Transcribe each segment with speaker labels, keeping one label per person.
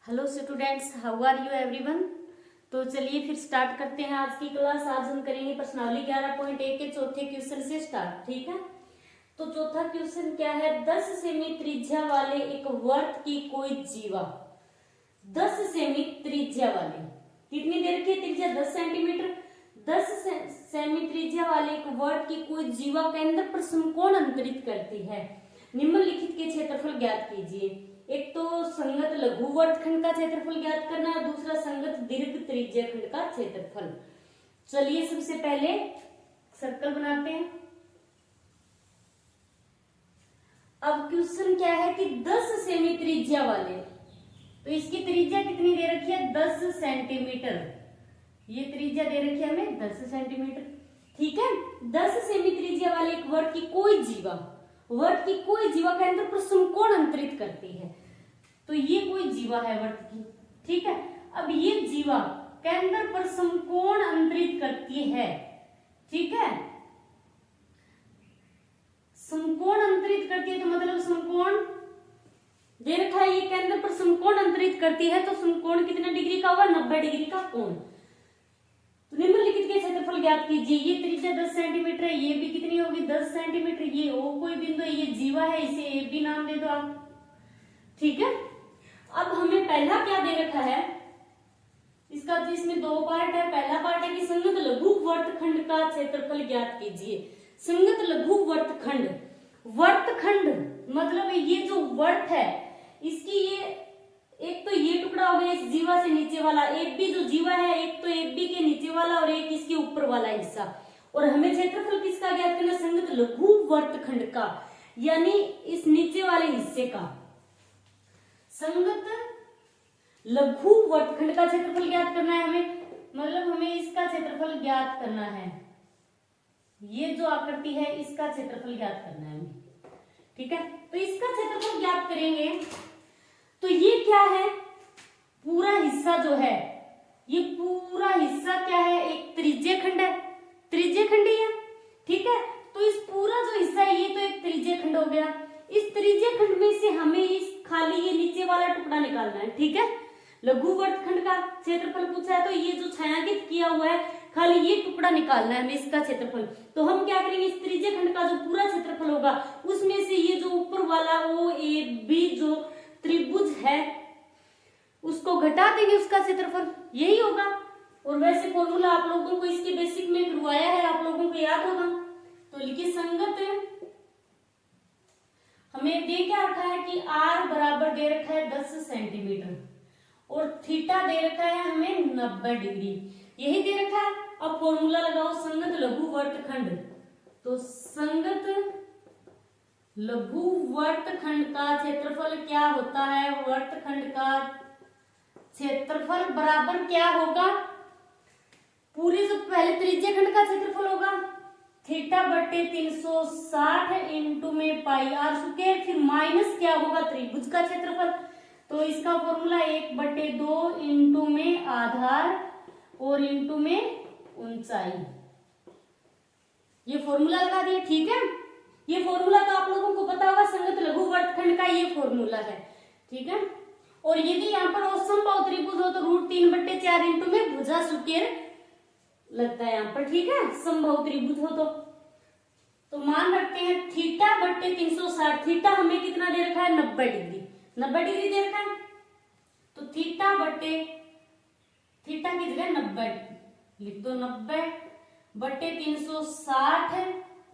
Speaker 1: Hello students, how are you everyone. तो चलिए फिर स्टार्ट करते हैं आज की क्लास। आज हम करेंगे प्रश्नावली 11.1 के चौथे क्वेश्चन से स्टार्ट। ठीक है, तो चौथा क्वेश्चन क्या है। 10 सेमी त्रिज्या वाले एक वर्त की कोई जीवा, 10 सेमी त्रिज्या वाले, कितनी देर की त्रिज्या 10 सेंटीमीटर, 10 सेमी त्रिज्या वाले एक वर्त की कोई जीवा केंद्र पर समकोण अंतरित करती है। निम्नलिखित के क्षेत्रफल ज्ञात कीजिए। एक तो संगत लघु वर्तखंड का क्षेत्रफल ज्ञात करना है, दूसरा संगत दीर्घ त्रिज्या खंड का क्षेत्रफल। चलिए सबसे पहले सर्कल बनाते हैं। अब क्वेश्चन क्या है कि 10 सेमी त्रिज्या वाले, तो इसकी त्रिज्या कितनी दे रखी है 10 सेंटीमीटर। ये त्रिज्या दे रखी है हमें 10 सेंटीमीटर। ठीक है, 10 सेमी त्रिज्या वाले एक वर्त की कोई जीवा, वर्त की कोई जीवा केंद्र पर समकोण अंतरित करती है। तो ये कोई जीवा है वर्त की। ठीक है, अब ये जीवा केंद्र पर समकोण अंतरित करती है। ठीक है, समकोण अंतरित करती है तो मतलब समकोण दे रखा है, ये केंद्र पर समकोण अंतरित करती है तो समकोण कितने डिग्री का होगा 90 डिग्री का कोण। तो निम्नलिखित के क्षेत्रफल ज्ञात कीजिए। ये त्रिज्या 10 सेंटीमीटर है, ये भी कितनी होगी 10 सेंटीमीटर। ये ओ कोई बिंदु है, ये जीवा है, इसे ए भी नाम दे दो आप। ठीक है, अब हमें पहला क्या दे रखा है इसका, तो इसमें दो पार्ट है। पहला पार्ट है कि संगत लघु वर्तखंड का क्षेत्रफल ज्ञात कीजिए। संगत लघु वर्तखंड, वर्तखंड मतलब ये जो वर्त है इसकी ये एक तो ये टुकड़ा हो गया इस जीवा से नीचे वाला, एक भी जो जीवा है एक तो एक भी के नीचे वाला और एक इसके ऊपर वाला हिस्सा। और हमें क्षेत्रफल किसका ज्ञात करना, संगत लघु वर्तखंड का, यानी इस नीचे वाले हिस्से का। संगत लघु वर्तखंड का क्षेत्रफल ज्ञात करना है हमें, मतलब हमें इसका क्षेत्रफल ज्ञात करना है। ये जो आकृति है इसका क्षेत्रफल ज्ञात करना है हमें। ठीक है, तो इसका क्षेत्रफल ज्ञात करेंगे तो ये क्या है, पूरा हिस्सा जो है, ये पूरा हिस्सा क्या है, एक त्रिज्य खंड है, त्रिज्य खंड ही है। ठीक है, तो इस पूरा जो हिस्सा है ये तो एक त्रिज्य खंड हो गया। इस त्रिज्य खंड में से हमें इस खाली ये नीचे वाला टुकड़ा निकालना है। ठीक है, लघु वर्तखंड का क्षेत्रफल पूछा है तो ये जो छायांकित किया हुआ है खाली ये टुकड़ा निकालना है हमें इसका क्षेत्रफल। तो हम क्या करेंगे, इस त्रिज्य खंड का जो पूरा क्षेत्रफल होगा उसमें से ये जो ऊपर वाला ओ ए बी जो त्रिभुज है उसको घटा देंगे, उसका क्षेत्रफल यही होगा। और वैसे फॉर्मूला आप लोगों को इसके बेसिक में करवाया है, आप लोगों को याद होगा। तो लिखिए संगत, हमें दे क्या रखा है कि r बराबर दे रखा है 10 सेंटीमीटर और थीटा दे रखा है हमें 90 डिग्री, यही दे रखा है। अब फॉर्मूला लगाओ संगत लघु वर्तखंड, तो संगत लघु वर्तखंड का क्षेत्रफल क्या होता है, वर्तखंड का क्षेत्रफल बराबर क्या होगा, पूरी जो पहले त्रिज्य खंड का क्षेत्रफल होगा थीटा बटे 360 इंटू में पाई आर स्क्वायर, फिर माइनस क्या होगा त्रिभुज का क्षेत्रफल। तो इसका फॉर्मूला 1/2 इंटू में आधार और इंटू में ऊंचाई, ये फॉर्मूला लगा दिया। ठीक है, ये फॉर्मूला तो आप लोगों को पता होगा, संगत लघु वर्तखंड का ये फॉर्मूला है। ठीक है, और यदि यहाँ पर असमबाहु त्रिभुज हो तो √3/4 इंटू में भुजा स्क्वायर लगता है यहाँ पर। ठीक है, समबाहु त्रिभुज हो तो मान रखते हैं थीटा बट्टे 360, थीटा हमें कितना दे रखा है 90 डिग्री, 90 डिग्री दे रखा है। तो थीटा बट्टे, थीटा की जगह 90 लिख दो, 90 बट्टे 360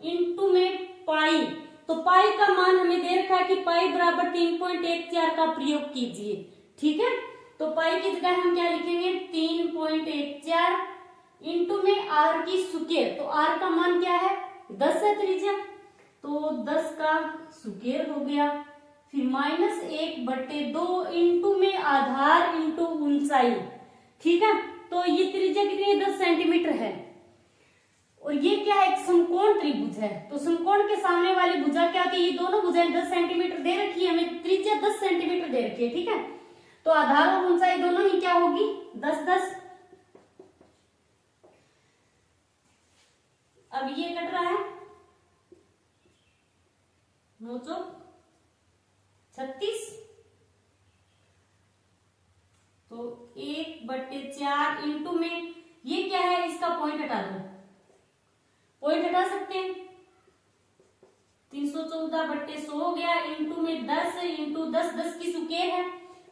Speaker 1: इंटू में पाई, तो पाई का मान हमें दे रखा है कि पाई बराबर 3.14 का प्रयोग कीजिए। ठीक है, तो पाई की जगह हम क्या लिखेंगे 3.14 इंटू में आर की स्क्वायर, तो आर का मान क्या है 10 है त्रिज्या, तो 10 का स्क्वायर हो गया, फिर -1/2 इंटू में आधार इंटू ऊंचाई। ठीक है, तो ये त्रिज्या कितनी है 10 सेंटीमीटर है और ये क्या है एक समकोण त्रिभुज है। तो समकोण के सामने वाली भुजा क्या होती है, ये दोनों भुजाएं 10 सेंटीमीटर दे रखी है हमें, त्रिज्या 10 सेंटीमीटर दे रखी है। ठीक है, तो आधार और ऊंचाई दोनों ही क्या होगी 10-10। अब ये कट रहा है 9 चौक 36, 4 इंटू में ये क्या है, इसका पॉइंट हटा दो, पॉइंट हटा सकते हैं। 314/100 हो गया, इंटू में 10 इंटू 10, 10 की सुकेर है,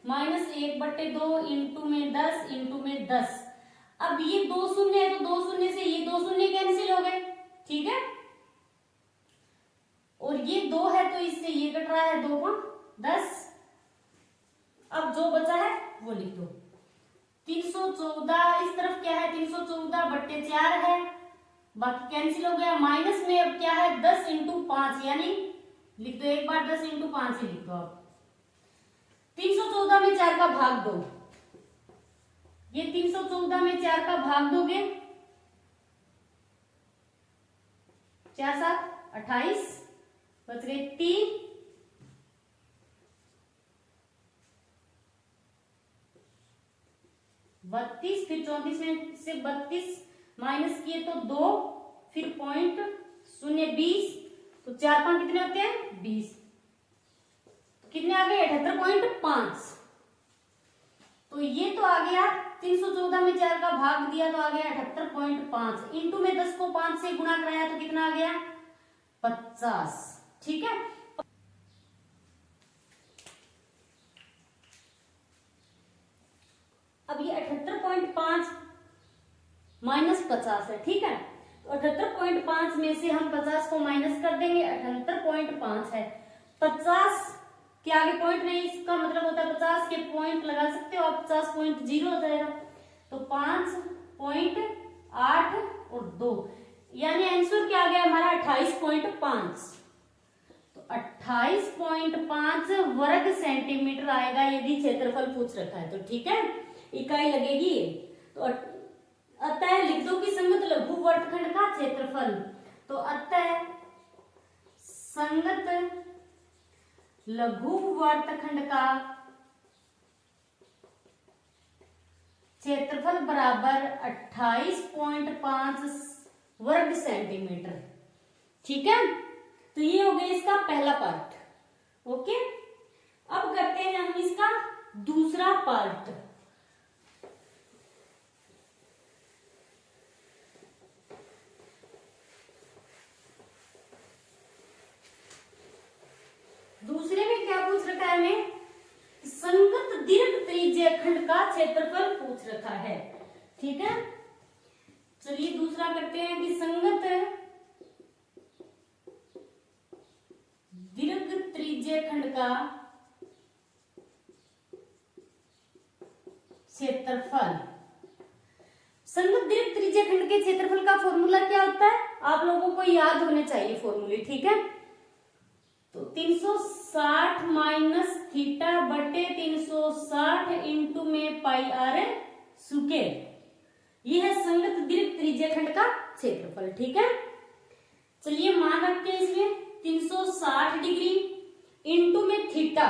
Speaker 1: -1/2 इंटू में 10 इंटू में 10। अब ये 2 शून्य है तो 2 शून्य से ये 2 शून्य कैंसिल हो गए, ठीक है। और ये 2 है तो इससे ये कट रहा है, 2 का 10। अब जो बचा है वो लिख दो। 314 इस तरफ क्या है, 314/4 है, बाकी कैंसिल हो गया। माइनस में अब क्या है, 10 इंटू 5, यानी लिख दो एक बार 10 इंटू 5 ही लिख दो आप। 314 में 4 का भाग दो, ये 314 में 4 का भाग दोगे, 4 7 28, बच गए 3, 32, फिर 34 में से 32 माइनस किए तो 2, फिर पॉइंट 0 20, तो 4 5 कितने होते हैं 20, तो कितने आ गए 78.5। तो ये तो आ गया 314 में 4 का भाग दिया तो आ गया 78.5, इंटू में 10 को 5 से गुणा कराया तो कितना आ गया 50, ठीक है। अब ये 78.5 माइनस 50 है, ठीक है। तो 78.5 में से हम 50 को माइनस कर देंगे, 78.5 है, 50 के आगे पॉइंट नहीं, इसका मतलब होता है 50 के पॉइंट लगा सकते हो आप, 50.0 हो जाएगा, तो 5.8 और 2, यानी आंसर क्या आ गया हमारा 28.5। तो 28.5 वर्ग सेंटीमीटर आएगा यदि क्षेत्रफल पूछ रखा है तो, ठीक है, इकाई लगेगी ये। तो अतः लिख दो कि संगत लघु वर्तखंड का क्षेत्रफल, तो अतः संगत लघु वर्तखंड का क्षेत्रफल बराबर 28.5 वर्ग सेंटीमीटर, ठीक है। तो ये हो गया इसका पहला पार्ट, ओके। अब करते हैं हम इसका दूसरा पार्ट। दूसरे में क्या पूछ रखा है हमें, संगत दीर्घ त्रिज्य खंड का क्षेत्रफल पूछ रखा है, ठीक है। चलिए दूसरा करते हैं कि संगत दीर्घ त्रिज्य खंड का क्षेत्रफल। संगत दीर्घ त्रिज्य खंड के क्षेत्रफल का फॉर्मूला क्या होता है, आप लोगों को याद होने चाहिए फॉर्मूले, ठीक है। तो 360 माइनस थीटा बटे 360 इंटू में पाई आर स्क्वायर, ये है संगत दीर्घ त्रिज्य खंड का क्षेत्रफल, ठीक है। चलिए मान रखते हैं इसमें 360 डिग्री इंटू में थीटा,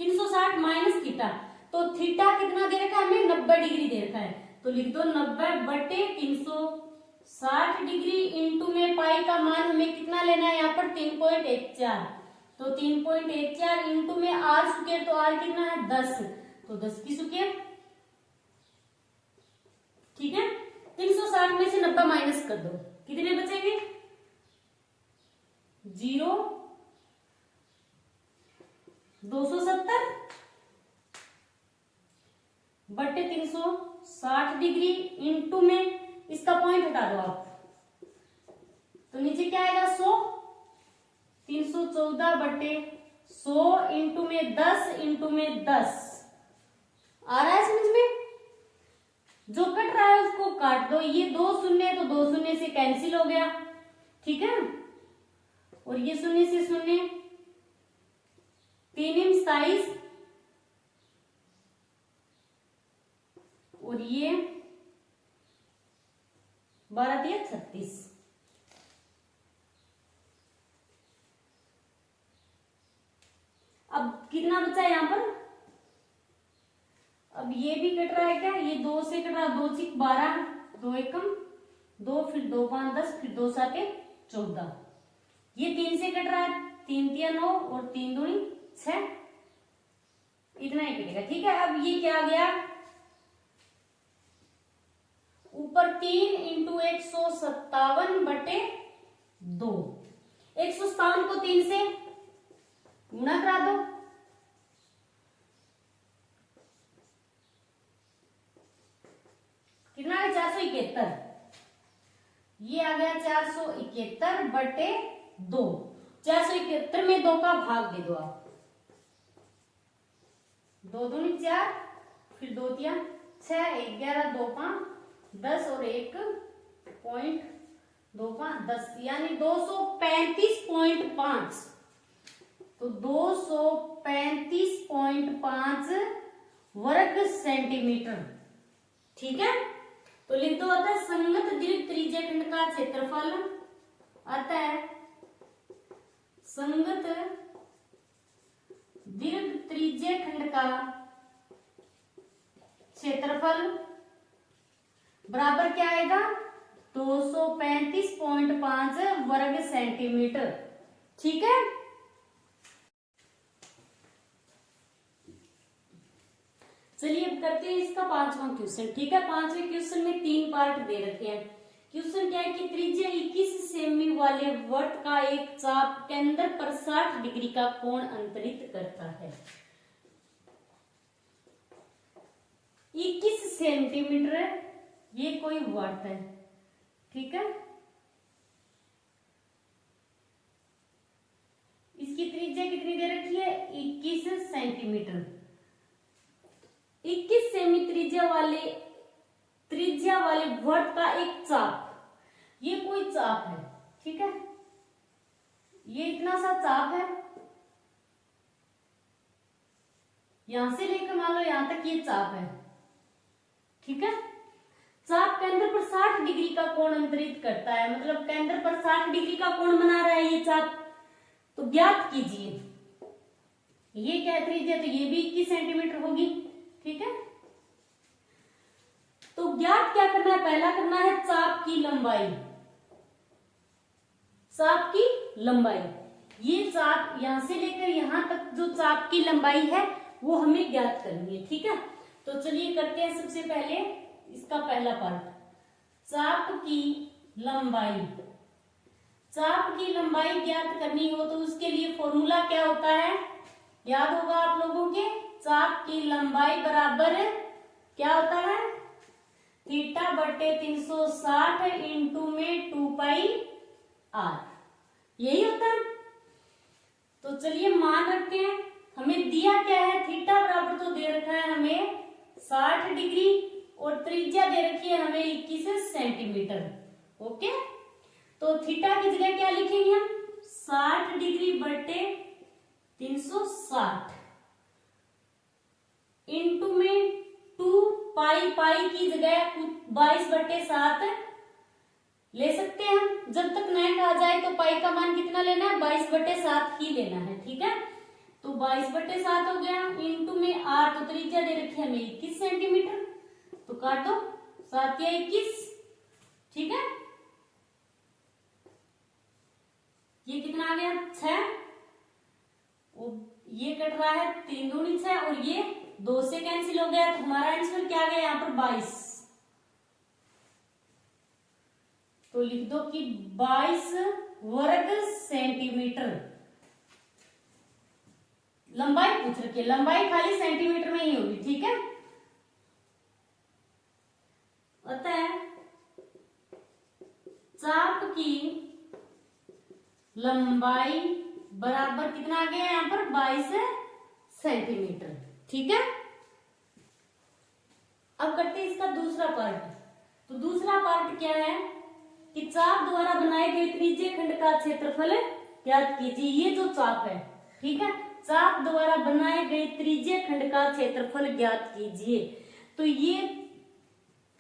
Speaker 1: 360 माइनस थीटा, तो थीटा कितना दे रखा है हमें 90 डिग्री दे रखा है, तो लिख दो 90 बटे 360 डिग्री इंटू में पाई का मान हमें कितना लेना है यहाँ पर 3.14, तो 3.14 इंटू में आर स्क्वायर, तो आर कितना है 10, तो 10 की स्क्वायर, ठीक है। 360 में से 90 माइनस कर दो, कितने बचेंगे 0, 270 बटे 360 डिग्री इंटू में इसका पॉइंट हटा दो आप, तो नीचे क्या आएगा 100, 314 बटे 100 इंटू में 10 इंटू में 10, आ रहा है समझ में। जो कट रहा है उसको काट दो, ये 2 शून्य तो 2 शून्य से कैंसिल हो गया, ठीक है। और ये शून्य से शून्य, 3 27 और ये 12 दिया 36। अब कितना बचा है यहाँ पर, अब ये भी कट रहा है क्या, ये 2 से कट रहा, 2 6 12, 2 एकम 2, फिर 2 5 10, फिर 2 7 14, ये 3 से कट रहा है, 3 3 9 और 3 2 6, इतना ही कटेगा, ठीक है। अब ये क्या आ गया ऊपर 3 इंटू 157/2। 157 को 3 से गुणा करा दो, कितना है 471। ये आ गया 471/2। 471 में 2 का भाग दे दो आप, 2 दूनी 4, फिर 2 तिया 6, 11 2 5 10 और 1.25 10, यानी 235.5। तो 235.5 वर्ग सेंटीमीटर। ठीक है, तो लिख दो। आता है संगत दीर्घ त्रिज्यखंड का क्षेत्रफल, आता है संगत दीर्घ त्रिज्यखंड का क्षेत्रफल बराबर क्या आएगा, 235.5 वर्ग सेंटीमीटर। ठीक है, चलिए अब करते हैं इसका 5वां क्वेश्चन। ठीक है, 5वें क्वेश्चन में 3 पार्ट दे रखे हैं। क्वेश्चन क्या है कि त्रिज्या 21 सेमी वाले वृत्त का एक चाप केंद्र पर 60 डिग्री का कोण अंतरित करता है। 21 सेंटीमीटर ये कोई वृत्त है। ठीक है, इसकी त्रिज्या कितनी दे रखी है, 21 सेंटीमीटर। 21 सेमी त्रिज्या वाले वृत्त का एक चाप, ये कोई चाप है। ठीक है, ये इतना सा चाप है, यहां से लेकर मान लो यहां तक ये चाप है। ठीक है, चाप केंद्र पर 60 डिग्री का कोण अंतरित करता है, मतलब केंद्र पर 60 डिग्री का कोण बना रहा है ये चाप। तो ज्ञात कीजिए, ये क्या त्रिज्या, तो ये भी 21 सेंटीमीटर होगी। ठीक है, तो ज्ञात क्या करना है, पहला करना है चाप की लंबाई। चाप की लंबाई, ये चाप यहां से लेकर यहां तक जो चाप की लंबाई है वो हमें ज्ञात करनी है। ठीक है, तो चलिए करते हैं। सबसे पहले इसका पहला पार्ट, चाप की लंबाई। चाप की लंबाई ज्ञात करनी हो तो उसके लिए फॉर्मूला क्या होता है, याद होगा आप लोगों के। चाप की लंबाई बराबर क्या होता है, θ/360 इंटू में 2πr, यही होता है। तो चलिए मान रखते हैं, हमें दिया क्या है, थीटा बराबर तो दे रखा है हमें 60 डिग्री और त्रिज्या दे रखी है हमें 21 सेंटीमीटर। ओके, तो थीटा की जगह क्या लिखेंगे हम, 60 डिग्री बटे 360 इंटू में 2 पाई की जगह 22/7 ले सकते हैं हम। जब तक नया कहा जाए तो पाई का मान कितना लेना है, 22/7 ही लेना है। ठीक है, तो 22/7 हो गया, इंटू में r, तो त्रिज्या दे रखी है हमें 21 सेंटीमीटर, तो काट दो, 7 या 21। ठीक है, ये कितना आ गया, 6, ये कट रहा है 3 दूनी 6 और ये 2 से कैंसिल हो गया, तो हमारा आंसर क्या आ गया यहाँ पर 22। तो लिख दो कि 22 वर्ग सेंटीमीटर लंबाई पूछ रखी है, लंबाई खाली सेंटीमीटर में ही होगी। ठीक है, अतः चाप की लंबाई बराबर कितना आ गया यहाँ पर, 22 सेंटीमीटर। ठीक है, अब करते हैं इसका दूसरा पार्ट। तो दूसरा पार्ट क्या है कि चाप द्वारा बनाए गए त्रिज्यखंड का क्षेत्रफल ज्ञात कीजिए। ये जो चाप है, ठीक है, चाप द्वारा बनाए गए त्रिज्यखंड का क्षेत्रफल ज्ञात कीजिए। तो ये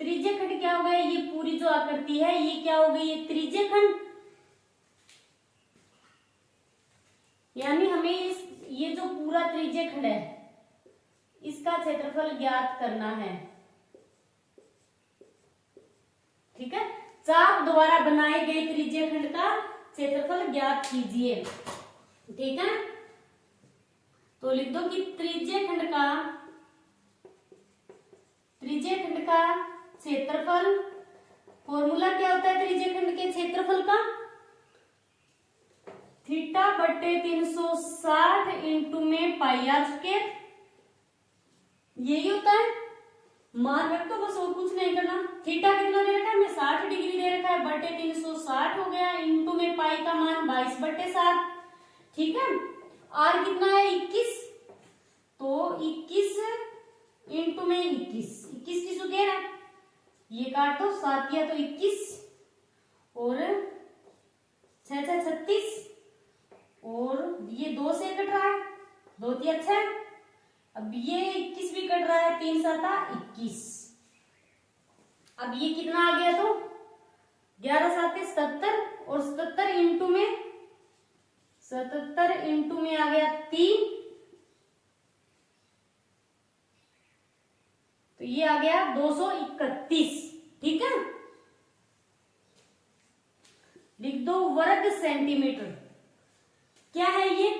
Speaker 1: त्रिज्यखंड क्या हो गया, ये पूरी जो आकृति है ये क्या हो गई, ये त्रिज्यखंड, यानी हमें ये जो पूरा त्रिज्यखंड है इसका क्षेत्रफल ज्ञात करना है। ठीक है, चाप द्वारा बनाए गए त्रिज्यखंड का क्षेत्रफल ज्ञात कीजिए। ठीक है, तो लिख दो कि त्रिज्यखंड का क्षेत्रफल फॉर्मूला क्या होता है त्रिज्यखंड के क्षेत्रफल का? थीटा बटे 360 इंटू में पाई आर स्क्वायर, यही होता है। मान रख दो बस, और कुछ नहीं करना। थीटा कितना दे रखा है हमें? 60 डिग्री दे रखा है, बटे 360 हो गया, इंटू में पाई का मान 22/7, ठीक है। आर कितना है? 21, तो 21 इंटू में 21, 21 की स्क्वायर है, ये काट दो, 7 या तो 21 और 6 6 36, और ये 2 से कट रहा है, 2 3 6, अब ये 21 भी कट रहा है, 3 7 21, अब ये कितना आ गया? तो 11 7 77, और 77 इंटू में 77 इंटू में आ गया 3, तो ये आ गया 231, ठीक है। लिख दो वर्ग सेंटीमीटर। क्या है ये?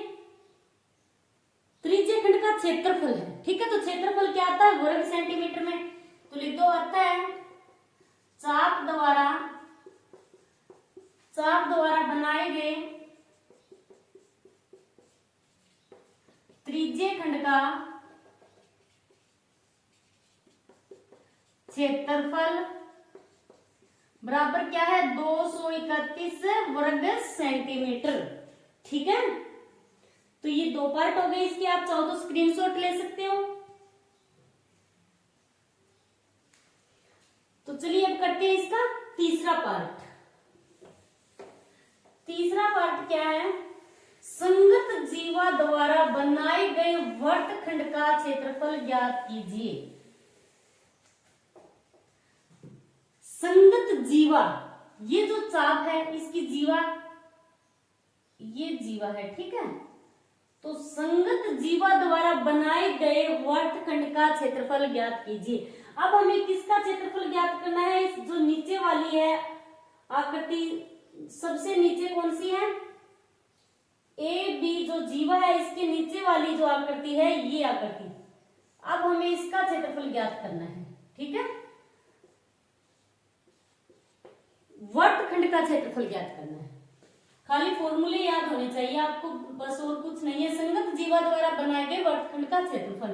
Speaker 1: त्रिज्यखंड का क्षेत्रफल है, ठीक है। तो क्षेत्रफल क्या आता है वर्ग सेंटीमीटर में? तो लिख दो, आता है चाप द्वारा बनाए गए त्रिज्यखंड का क्षेत्रफल बराबर क्या है? 231 वर्ग सेंटीमीटर, ठीक है। तो ये 2 पार्ट हो गए इसके, आप चाहो तो स्क्रीनशॉट ले सकते हो। तो चलिए अब करते हैं इसका तीसरा पार्ट। तीसरा पार्ट क्या है? संगत जीवा द्वारा बनाए गए वर्तखंड का क्षेत्रफल ज्ञात कीजिए। संगत जीवा, ये जो चाप है इसकी जीवा, ये जीवा है, ठीक है। तो संगत जीवा द्वारा बनाए गए वर्तखंड का क्षेत्रफल ज्ञात कीजिए। अब हमें किसका क्षेत्रफल ज्ञात करना है? इस जो नीचे वाली है आकृति, सबसे नीचे कौन सी है? ए बी जो जीवा है, इसके नीचे वाली जो आकृति है ये आकृति। अब हमें इसका क्षेत्रफल ज्ञात करना है, ठीक है। वर्तखंड का क्षेत्रफल ज्ञात करना है, खाली फॉर्मूले याद होने चाहिए आपको, बस और कुछ नहीं है। संगत जीवा द्वारा बनाए गए वर्तखंड का क्षेत्रफल,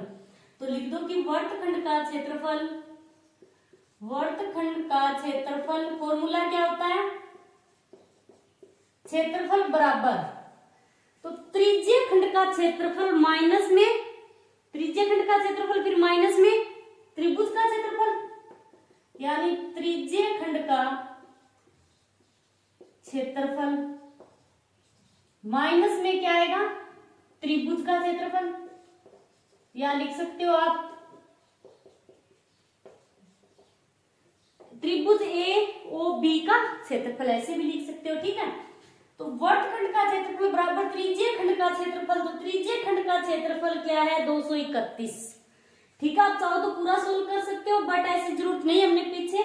Speaker 1: तो लिख दो कि वर्तखंड का क्षेत्रफल फॉर्मूला क्या होता है? क्षेत्रफल बराबर, तो त्रिज्यखंड का क्षेत्रफल माइनस में, त्रिज्यखंड का क्षेत्रफल फिर माइनस में त्रिभुज का क्षेत्रफल, यानी त्रिज्यखंड का क्षेत्रफल माइनस में क्या आएगा? त्रिभुज का क्षेत्रफल, या लिख सकते हो आप त्रिभुज ए ओ बी का क्षेत्रफल, ऐसे भी लिख सकते हो, ठीक है। तो वर्तखंड का क्षेत्रफल बराबर त्रिज्यखंड का क्षेत्रफल, तो त्रिज्यखंड का क्षेत्रफल क्या है? 231, ठीक है। आप चाहो तो पूरा सोल्व कर सकते हो, बट ऐसी जरूरत नहीं, हमने पीछे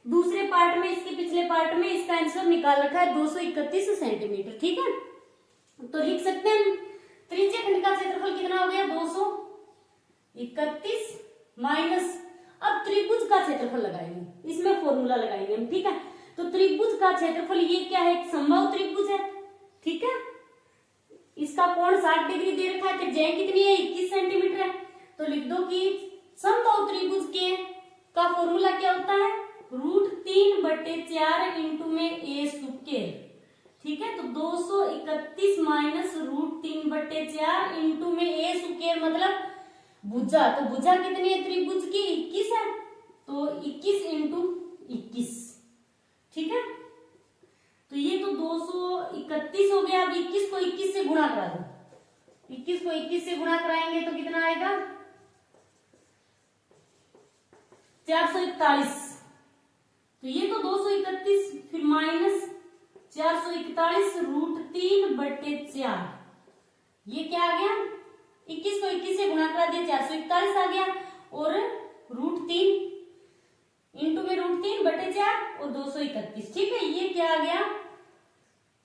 Speaker 1: दूसरे पार्ट में, इसके पिछले पार्ट में इसका आंसर निकाल रखा है 231 सेंटीमीटर, ठीक है। तो लिख सकते हैं त्रिज्यखंड का क्षेत्रफल कितना हो गया? 231 माइनस, अब त्रिभुज का क्षेत्रफल लगाएंगे, इसमें फॉर्मूला लगाएंगे हम, ठीक है। तो त्रिभुज का क्षेत्रफल ये क्या है? एक समबाहु त्रिभुज है, ठीक है। इसका कोण 60 डिग्री दे रखा है, त्रिज्या कितनी है? 21 सेंटीमीटर है। तो लिख दो कि समबाहु त्रिभुज के का फॉर्मूला क्या होता है? √3/4 इंटू में ए स्क्वायर, ठीक है। तो 231 माइनस √3/4 इंटू में ए स्क्वायर मतलब भुजा, तो भुजा कितनी है त्रिभुज की? 21 है, तो 21 इंटू 21, ठीक है। तो ये तो 231 हो गया। अब 21 को 21 से गुणा करा दो, 21 को 21 से गुणा कराएंगे तो कितना आएगा? 441। तो ये तो 231 फिर माइनस 441 √3/4, ये क्या आ गया? 21 को 21 से गुणा करा दिया, 441 आ गया, और √3 इंटू में √3/4 और 231, ठीक है। ये क्या आ गया?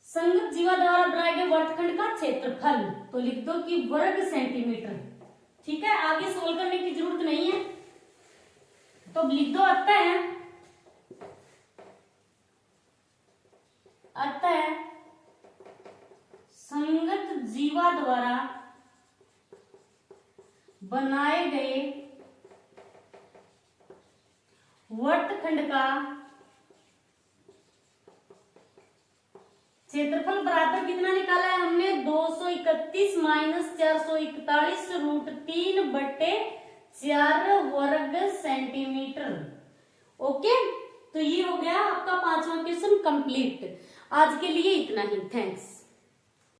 Speaker 1: संगत जीवा द्वारा बनाए गए वर्तखंड का क्षेत्रफल, तो लिख दो कि वर्ग सेंटीमीटर, ठीक है। आगे सोल्व करने की जरूरत नहीं है, तो लिख दो, आता है अतः संगत जीवा द्वारा बनाए गए वर्तखंड का क्षेत्रफल बराबर कितना निकाला है हमने? 231 माइनस 441 √3/4 वर्ग सेंटीमीटर। ओके, तो ये हो गया आपका 5वां क्वेश्चन कंप्लीट। आज के लिए इतना ही। थैंक्स।